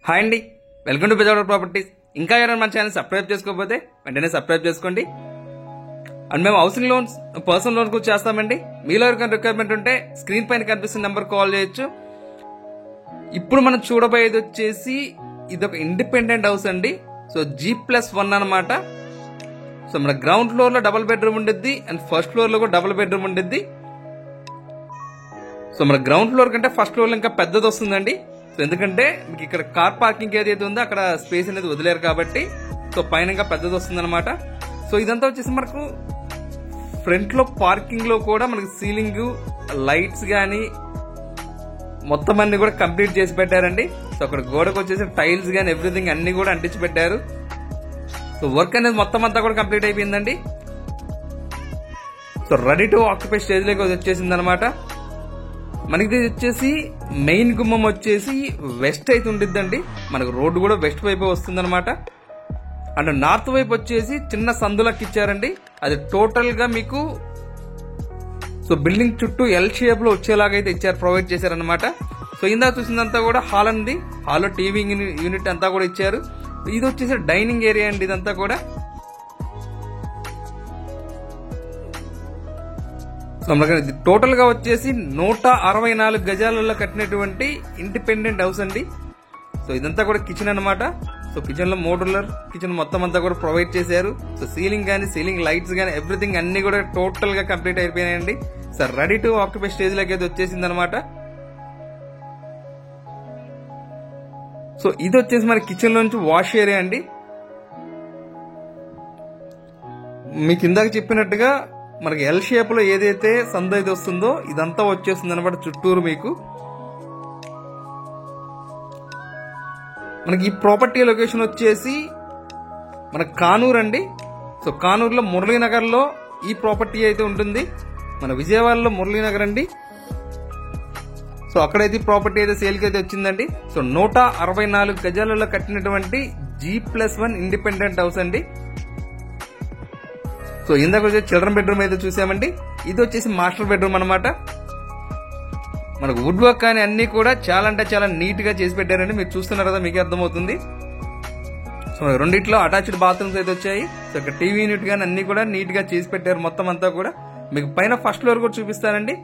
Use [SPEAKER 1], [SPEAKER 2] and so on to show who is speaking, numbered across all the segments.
[SPEAKER 1] Hi అండి, welcome to Bezawada properties. ఇంకా ఎవరైనా మన ఛానల్ సబ్స్క్రైబ్ చేసుకోకపోతే వెంటనే సబ్స్క్రైబ్ చేసుకోండి. అండ్ మేము హౌసింగ్ లోన్స్, పర్సనల్ లోన్స్ కూడా చేస్తామండి. మీలో ఎవరికైనా రిక్వైర్మెంట్ ఉంటే స్క్రీన్ పైన కనిపిస్తున్న నెంబర్ కాల్ చేయొచ్చు. ఇప్పుడు మనం చూడబోయేది వచ్చేసి ఇది ఒక ఇండిపెండెంట్ హౌస్ అండి. సో G+1 అనమాట. సో మన గ్రౌండ్ ఫ్లోర్ లో డబుల్ బెడ్రూమ్ ఉండిద్ది అండ్ ఫస్ట్ ఫ్లోర్ లో కూడా డబుల్ బెడ్రూమ్ ఉండిద్ది. సో మన గ్రౌండ్ ఫ్లోర్ కంటే ఫస్ట్ ఫ్లోర్ లో ఇంకా పెద్దది వస్తుందండి. సో ఎందుకంటే మీకు ఇక్కడ కార్ పార్కింగ్ ఏదైతే ఉందో అక్కడ స్పేస్ అనేది వదిలేరు కాబట్టి సో పైన ఇంకా పెద్దది వస్తుంది అనమాట. సో ఇదంతా వచ్చేసి మనకు ఫ్రంట్ లో పార్కింగ్ లో కూడా మనకి సీలింగ్ లైట్స్ గానీ మొత్తం అన్ని కూడా కంప్లీట్ చేసి పెట్టారండి. సో అక్కడ గోడకు వచ్చేసి టైల్స్ గానీ ఎవ్రీథింగ్ అన్ని కూడా అంటించి పెట్టారు. సో వర్క్ అనేది మొత్తం అంతా కూడా కంప్లీట్ అయిపోయిందండి. So ready to occupy stage లోకి వచ్చేసింది అనమాట. మనకి వచ్చేసి మెయిన్ గుమ్మం వచ్చేసి వెస్ట్ అయితే ఉండిద్దండి. మనకు రోడ్డు కూడా వెస్ట్ వైపు వస్తుంది అనమాట. అండ్ నార్త్ వైపు వచ్చేసి చిన్న సందులకి ఇచ్చారండి. అది టోటల్ గా మీకు సో బిల్డింగ్ చుట్టూ ఎల్ షేప్ లో వచ్చేలాగా అయితే ఇచ్చారు, ప్రొవైడ్ చేశారనమాట. సో ఇందాక చూసిందంతా కూడా హాల్ అండి. హాల్లో టీవీ యూనిట్ అంతా కూడా ఇచ్చారు. ఇది వచ్చేసి డైనింగ్ ఏరియా అండి. ఇదంతా కూడా సో మనకి టోటల్ గా వచ్చేసి 164 గజాలలో కట్టినటువంటి ఇండిపెండెంట్ హౌస్ అండి. సో ఇదంతా కూడా కిచెన్ అనమాట. సో కిచెన్ లో మోడ్యులర్ కిచెన్ మొత్తం అంతా కూడా ప్రొవైడ్ చేశారు. సో సీలింగ్ గానీ సీలింగ్ లైట్స్ గానీ ఎవ్రీథింగ్ అన్ని కూడా టోటల్ గా కంప్లీట్ అయిపోయినాయండి. So ready to occupy stage లోకి అయితే వచ్చేసింది అనమాట. సో ఇది వచ్చేసి మన కిచెన్ లోంచి వాష్ ఏరియా అండి. మీకు ఇందాక చెప్పినట్టుగా మనకి ఎల్ షేప్ లో ఏదైతే సందు అయితే వస్తుందో ఇదంతా వచ్చేస్తుంది అనమాట చుట్టూరు. మీకు మనకి ఈ ప్రాపర్టీ లొకేషన్ వచ్చేసి మన కానూరు అండి. సో కానూరులో మురళీనగర్ లో ఈ ప్రాపర్టీ అయితే ఉంటుంది. మన విజయవాడలో మురళీనగర్ అండి. సో అక్కడైతే ప్రాపర్టీ అయితే సేల్ కి అయితే వచ్చిందండి. సో 164 గజాలలో కట్టినటువంటి G+1 ఇండిపెండెంట్ హౌస్ అండి. సో ఇందాక వచ్చేసి చిల్డ్రన్ బెడ్రూమ్ అయితే చూసామండి. ఇది వచ్చేసి మాస్టర్ బెడ్రూమ్ అనమాట. మనకు వుడ్ వర్క్ కానీ అన్ని కూడా చాలా అంటే చాలా నీట్ గా చేసి పెట్టారండి. మీరు చూస్తున్నారు కదా, మీకు అర్థమవుతుంది. సో రెండిట్లో అటాచ్డ్ బాత్రూమ్స్ అయితే వచ్చాయి. సో ఇక్కడ టీవీ యూనిట్ కానీ అన్ని కూడా నీట్ గా చేసి పెట్టారు మొత్తం అంతా కూడా. మీకు పైన ఫస్ట్ ఫ్లోర్ కూడా చూపిస్తానండి.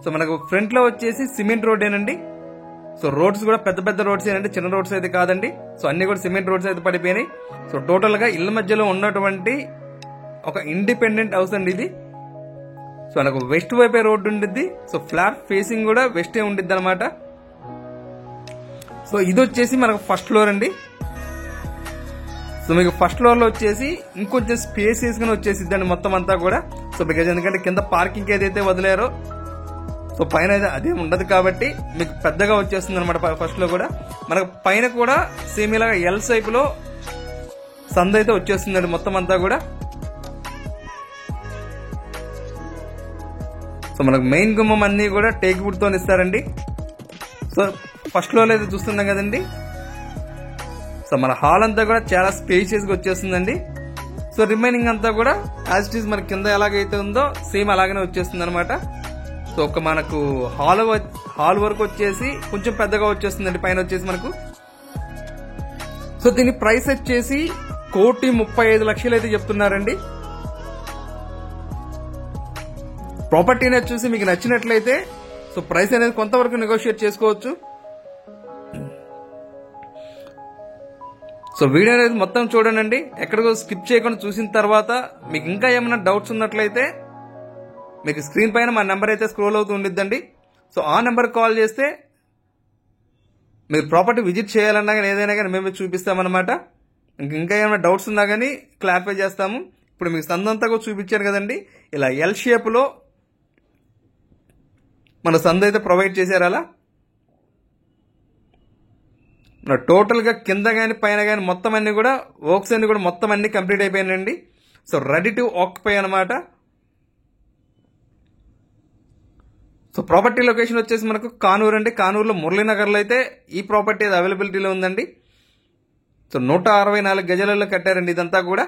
[SPEAKER 1] సో మనకు ఫ్రంట్ లో వచ్చేసి సిమెంట్ రోడ్ ఏనండి. సో రోడ్స్ కూడా పెద్ద పెద్ద రోడ్స్ ఏనండి, చిన్న రోడ్స్ అయితే కాదండి. సో అన్ని కూడా సిమెంట్ రోడ్స్ అయితే పడిపోయినాయి. సో టోటల్ గా ఇళ్ల మధ్యలో ఉన్నటువంటి ఒక ఇండిపెండెంట్ హౌస్ అండి ఇది. సో మనకు వెస్ట్ వైపే రోడ్డు ఉండిద్ది. సో ఫ్లాట్ ఫేసింగ్ కూడా వెస్టే ఉండిద్ది అనమాట. సో ఇది వచ్చేసి మనకు ఫస్ట్ ఫ్లోర్ అండి. సో మీకు ఫస్ట్ ఫ్లోర్ లో వచ్చేసి ఇంకొంచెం స్పేసియస్ గా వచ్చేసిద్దండి మొత్తం అంతా కూడా. సో మీకు ఎందుకంటే కింద పార్కింగ్ ఏదైతే వదిలేరో సో పైన అయితే అదే ఉండదు కాబట్టి మీకు పెద్దగా వచ్చేస్తుంది అనమాట. ఫస్ట్ లో కూడా మనకు పైన కూడా సేమ్ ఇలాగా ఎల్ సైప్ లో సందు అయితే వచ్చేస్తుందండి మొత్తం అంతా కూడా. సో మనకు మెయిన్ గుమ్మం అన్ని కూడా టేక్ వుడ్ తో ఇస్తారండి. సో ఫస్ట్ ఫ్లోర్ లో అయితే చూస్తున్నాం కదండి. సో మన హాల్ అంతా కూడా చాలా స్పేషియస్ గా వచ్చేస్తుందండి. సో రిమైనింగ్ అంతా కూడా యాజ్ ఇట్ ఈస్ మన కింద ఎలాగైతే ఉందో సేమ్ అలాగనే వచ్చేస్తుంది అనమాట. సో ఒక మనకు హాల్ వరకు వచ్చేసి కొంచెం పెద్దగా వచ్చేస్తుందండి పైన వచ్చేసి మనకు. సో దీని ప్రైస్ వచ్చేసి 1,35,00,000 అయితే చెప్తున్నారండి. ప్రాపర్టీ అనేది చూసి మీకు నచ్చినట్లయితే సో ప్రైస్ అనేది కొంతవరకు నెగోషియేట్ చేసుకోవచ్చు. సో వీడియో అనేది మొత్తం చూడండి, ఎక్కడికో స్కిప్ చేయకుండా చూసిన తర్వాత మీకు ఇంకా ఏమైనా డౌట్స్ ఉన్నట్లయితే మీకు స్క్రీన్ పైన మా నెంబర్ అయితే స్క్రోల్ అవుతూ ఉండిద్దండి. సో ఆ నెంబర్ కాల్ చేస్తే మీరు ప్రాపర్టీ విజిట్ చేయాలన్నా కానీ ఏదైనా కానీ మేము చూపిస్తామన్నమాట. ఇంకా ఏమైనా డౌట్స్ ఉన్నా కానీ క్లారిఫై చేస్తాము. ఇప్పుడు మీకు సందంతా కూడా చూపించాను కదండి, ఇలా ఎల్ షేప్ లో మన సందు అయితే ప్రొవైడ్ చేశారు. అలా టోటల్ గా కింద గానీ పైన గానీ మొత్తం అన్ని కూడా వర్క్స్ అన్ని కూడా మొత్తం అన్ని కంప్లీట్ అయిపోయినాయండి. సో రెడీ టు ఆక్యుపై అనమాట. సో ప్రాపర్టీ లొకేషన్ వచ్చేసి మనకు కానూరు అండి. కానూరులో మురళీనగర్ లో అయితే ఈ ప్రాపర్టీ అవైలబిలిటీలో ఉందండి. సో 164 గజాలలో కట్టారండి ఇదంతా కూడా.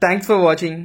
[SPEAKER 1] Thanks for watching.